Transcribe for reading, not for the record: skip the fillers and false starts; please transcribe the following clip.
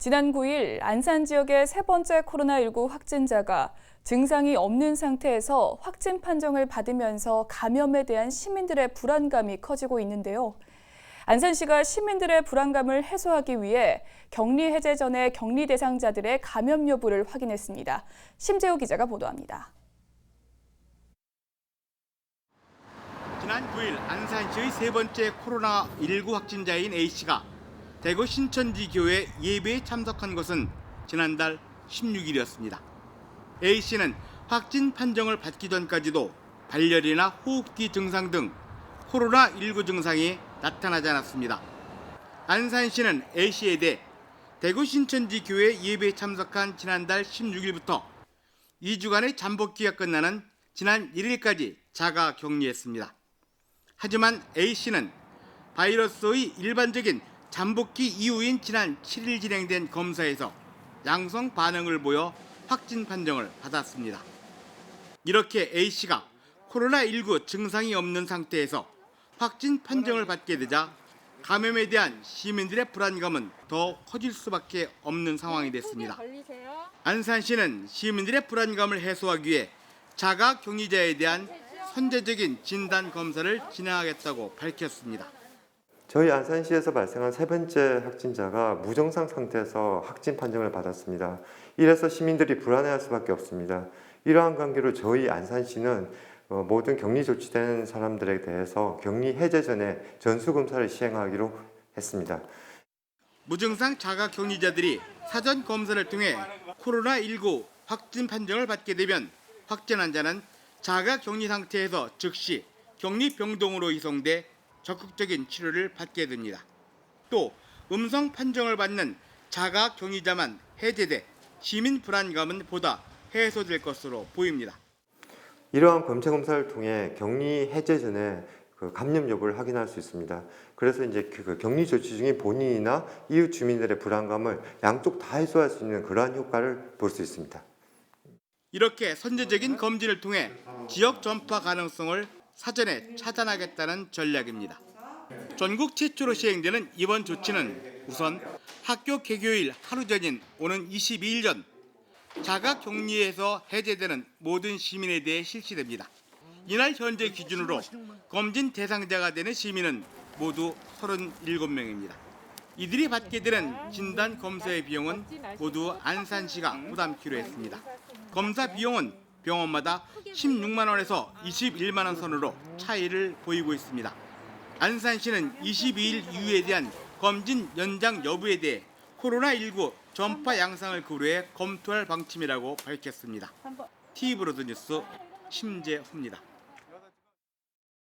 지난 9일 안산 지역의 세 번째 코로나19 확진자가 증상이 없는 상태에서 확진 판정을 받으면서 감염에 대한 시민들의 불안감이 커지고 있는데요. 안산시가 시민들의 불안감을 해소하기 위해 격리 해제 전에 격리 대상자들의 감염 여부를 확인했습니다. 심재호 기자가 보도합니다. 지난 9일 안산시의 세 번째 코로나19 확진자인 A씨가 대구 신천지 교회 예배에 참석한 것은 지난달 16일이었습니다. A씨는 확진 판정을 받기 전까지도 발열이나 호흡기 증상 등 코로나19 증상이 나타나지 않았습니다. 안산시는 A씨에 대해 대구 신천지 교회 예배에 참석한 지난달 16일부터 2주간의 잠복기가 끝나는 지난 1일까지 자가 격리했습니다. 하지만 A씨는 바이러스의 일반적인 잠복기 이후인 지난 7일 진행된 검사에서 양성 반응을 보여 확진 판정을 받았습니다. 이렇게 A씨가 코로나19 증상이 없는 상태에서 확진 판정을 받게 되자 감염에 대한 시민들의 불안감은 더 커질 수밖에 없는 상황이 됐습니다. 안산시는 시민들의 불안감을 해소하기 위해 자가 격리자에 대한 선제적인 진단 검사를 진행하겠다고 밝혔습니다. 저희 안산시에서 발생한 세 번째 확진자가 무증상 상태에서 확진 판정을 받았습니다. 이래서 시민들이 불안해할 수밖에 없습니다. 이러한 관계로 저희 안산시는 모든 격리 조치된 사람들에 대해서 격리 해제 전에 전수검사를 시행하기로 했습니다. 무증상 자가 격리자들이 사전 검사를 통해 코로나19 확진 판정을 받게 되면 확진 환자는 자가 격리 상태에서 즉시 격리 병동으로 이송돼 적극적인 치료를 받게 됩니다. 또 음성 판정을 받는 자가 격리자만 해제돼 시민 불안감은 보다 해소될 것으로 보입니다. 이러한 검체 검사를 통해 격리 해제 전에 감염 여부를 확인할 수 있습니다. 그래서 이제 그 격리 조치 중인 본인이나 이웃 주민들의 불안감을 양쪽 다 해소할 수 있는 그러한 효과를 볼 수 있습니다. 이렇게 선제적인 검진을 통해 지역 전파 가능성을 사전에 차단하겠다는 전략입니다. 전국 최초로 시행되는 이번 조치는 우선 학교 개교일 하루 전인 오는 22일 전 자가 격리에서 해제되는 모든 시민에 대해 실시됩니다. 이날 현재 기준으로 검진 대상자가 되는 시민은 모두 37명입니다. 이들이 받게 되는 진단 검사의 비용은 모두 안산시가 부담키로 했습니다. 검사 비용은 병원마다 16만 원에서 21만 원 선으로 차이를 보이고 있습니다. 안산시는 22일 이후에 대한 검진 연장 여부에 대해 코로나19 전파 양상을 고려해 검토할 방침이라고 밝혔습니다. TV브로드 뉴스 심재호입니다.